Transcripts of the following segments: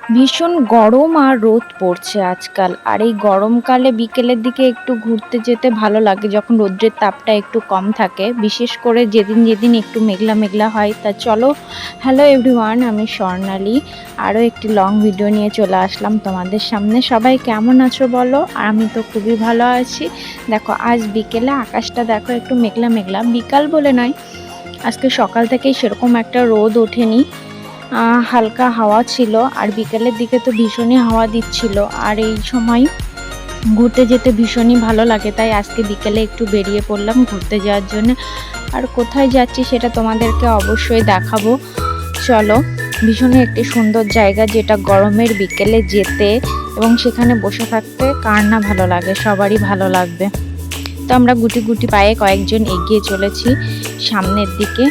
ভীষণ গরম আর রোদ পড়ছে আজকাল। আর এই গরমকালে বিকেলের দিকে একটু ঘুরতে যেতে ভালো লাগে, যখন রৌদ্রের তাপটা একটু কম থাকে, বিশেষ করে যেদিন যেদিন একটু মেঘলা মেঘলা হয়। তা চলো, হ্যালো এভরিওয়ান, আমি স্বর্ণালী আরও একটি লং ভিডিও নিয়ে চলে আসলাম তোমাদের সামনে। সবাই কেমন আছো বলো? আর আমি তো খুবই ভালো আছি। দেখো আজ বিকেলে আকাশটা দেখো একটু মেঘলা মেঘলা, বিকাল বলে নয়, আজকে সকাল থেকেই সেরকম একটা রোদ ওঠেনি, হালকা হাওয়া ছিল। আর বিকেলের দিকে তো ভীষণই হাওয়া দিচ্ছিল, আর এই সময় ঘুরতে যেতে ভীষণই ভালো লাগে। তাই আজকে বিকেলে একটু বেরিয়ে পড়লাম ঘুরতে যাওয়ার জন্য। আর কোথায় যাচ্ছি সেটা তোমাদেরকে অবশ্যই দেখাবো। চলো, ভীষণই একটি সুন্দর জায়গা, যেটা গরমের বিকেলে যেতে এবং সেখানে বসে থাকতে কার না ভালো লাগে, সবারই ভালো লাগবে। তো আমরা গুটি গুটি পায়ে কয়েকজন এগিয়ে চলেছি সামনের দিকে।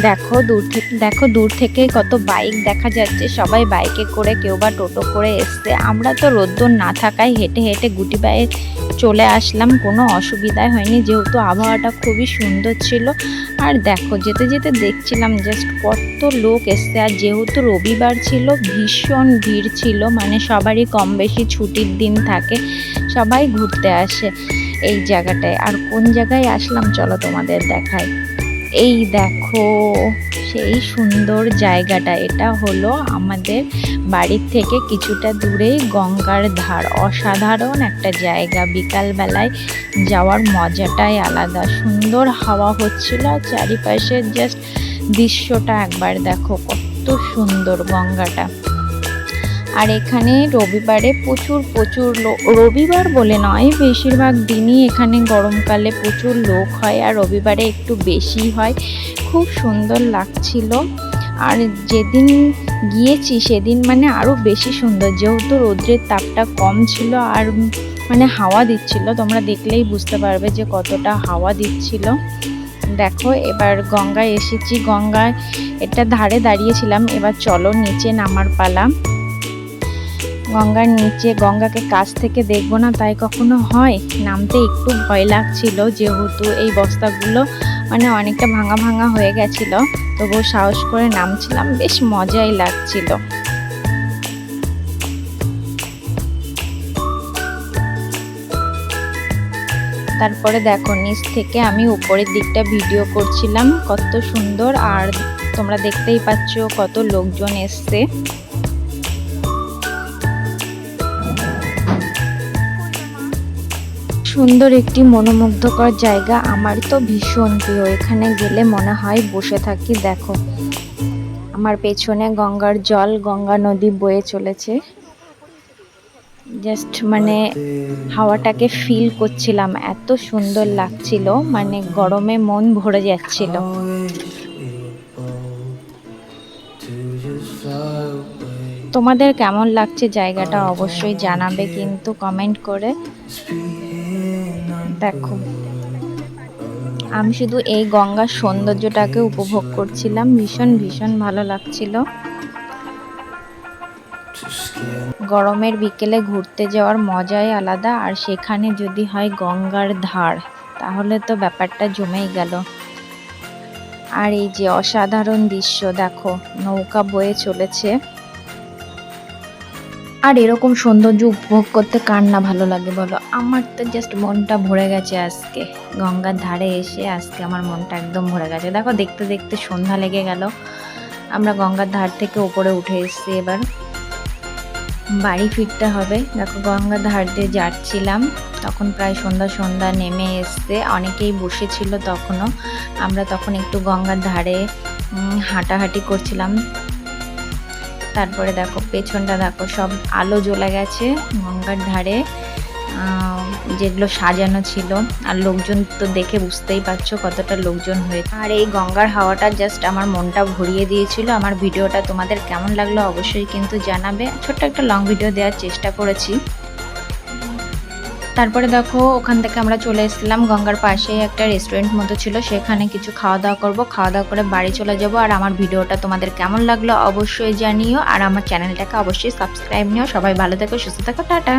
দেখো দূর থেকে কত বাইক দেখা যাচ্ছে, সবাই বাইকে করে, কেউ বা টোটো করে এসছে। আমরা তো রোদ্দুর না থাকায় হেঁটে হেঁটে গুটি পায়ে চলে আসলাম, কোনো অসুবিধাই হয়নি, যেহেতু আবহাওয়াটা খুবই সুন্দর ছিল। আর দেখো যেতে যেতে দেখছিলাম জাস্ট কত লোক এসছে। আর যেহেতু রবিবার ছিল, ভীষণ ভিড় ছিল, মানে সবারই কম বেশি ছুটির দিন থাকে, সবাই ঘুরতে আসে এই জায়গাটায়। আর কোন জায়গায় আসলাম চলো তোমাদের দেখাই। এই দেখো সেই সুন্দর জায়গাটা, এটা হলো আমাদের বাড়ির থেকে কিছুটা দূরেই গঙ্গার ধার। অসাধারণ একটা জায়গা, বিকাল বেলায় যাওয়ার মজাটাই আলাদা। সুন্দর হাওয়া হচ্ছিল, চারিপাশের জাস্ট দৃশ্যটা একবার দেখো, কত সুন্দর গঙ্গাটা। আর এখানে রবিবারে প্রচুর রবিবার বলে নয়, বেশিরভাগ দিনই এখানে গরমকালে প্রচুর লোক হয়, আর রবিবারে একটু বেশি হয়। খুব সুন্দর লাগছিল। আর যেদিন গিয়েছি সেদিন মানে আরও বেশি সুন্দর, যেহেতু রৌদ্রের তাপটা কম ছিল আর মানে হাওয়া দিচ্ছিল। তোমরা দেখলেই বুঝতে পারবে যে কতটা হাওয়া দিচ্ছিল। দেখো এবার গঙ্গায় এসেছি, গঙ্গায় এটা ধারে দাঁড়িয়েছিলাম। এবার চলো নিচে নামার পালা। গঙ্গার নিচে, গঙ্গাকে কাছ থেকে দেখবো না তাই কখনো হয়, নামতে একটু ভয় লাগছিল, যেহেতু এই বস্তাগুলো মানে অনেকটা ভাঙা ভাঙা হয়ে গেছিল, তবুও সাহস করে নামছিলাম, বেশ মজাই লাগছিল। তারপরে দেখো নিচ থেকে আমি উপরের দিকটা ভিডিও করছিলাম, কত সুন্দর। আর তোমরা দেখতেই পাচ্ছ কত লোকজন এসছে। সুন্দর একটি মনোমুগ্ধকর জায়গা, আমার তো ভীষণ প্রিয়। এখানে গেলে মনে হয় বসে থাকি। দেখো আমার পেছনে গঙ্গার জল, গঙ্গা নদী বয়ে চলেছে। জাস্ট মানে হাওয়াটাকে ফিল করছিলাম, এত সুন্দর লাগছিল, মানে গরমে মন ভরে যাচ্ছিল। তোমাদের কেমন লাগছে জায়গাটা অবশ্যই জানাবে কিন্তু কমেন্ট করে। দেখো আমি শুধু এই গঙ্গার সৌন্দর্যটাকে উপভোগ করছিলাম, ভীষণ ভীষণ ভালো লাগছিল। গরমের বিকেলে ঘুরতে যাওয়ার মজাই আলাদা, আর সেখানে যদি হয় গঙ্গার ধার, তাহলে তো ব্যাপারটা জমেই গেল। আর এই যে অসাধারণ দৃশ্য, দেখো নৌকা বয়ে চলেছে। আর এরকম সৌন্দর্য উপভোগ করতে কার না ভালো লাগে বলো? আমার তো জাস্ট মনটা ভরে গেছে আজকে গঙ্গার ধারে এসে, আজকে আমার মনটা একদম ভরে গেছে। দেখো দেখতে দেখতে সন্ধ্যা লেগে গেল, আমরা গঙ্গার ধার থেকে উপরে উঠে এসেছি, এবার বাড়ি ফিরতে হবে। দেখো গঙ্গার ধার দিয়ে যাচ্ছিলাম, তখন প্রায় সন্ধ্যা সন্ধ্যা নেমে এসছে, অনেকেই বসেছিল তখনও। আমরা তখন একটু গঙ্গার ধারে হাঁটাহাঁটি করছিলাম। তারপরে দেখো পেছনটা দেখো, সব আলো জ্বলে গেছে গঙ্গার ধারে, যেগুলো সাজানো ছিল। আর লোকজন তো দেখে বুঝতেই পারছো কতটা লোকজন হয়েছে। আর এই গঙ্গার হাওয়াটা জাস্ট আমার মনটা ভরিয়ে দিয়েছিল। আমার ভিডিওটা তোমাদের কেমন লাগলো অবশ্যই কিন্তু জানাবে। ছোট্ট একটা লং ভিডিও দেওয়ার চেষ্টা করেছি। তারপরে দেখো ওখান থেকে আমরা চলে এসেছিলাম, গঙ্গার পাশেই একটা রেস্টুরেন্ট মতো ছিল, সেখানে কিছু খাওয়া দাওয়া করবো, খাওয়া দাওয়া করে বাড়ি চলে যাব। আর আমার ভিডিওটা তোমাদের কেমন লাগলো অবশ্যই জানিও, আর আমার চ্যানেলটাকে অবশ্যই সাবস্ক্রাইব নিও। সবাই ভালো থেকো, সুস্থ থেকো, টাটা।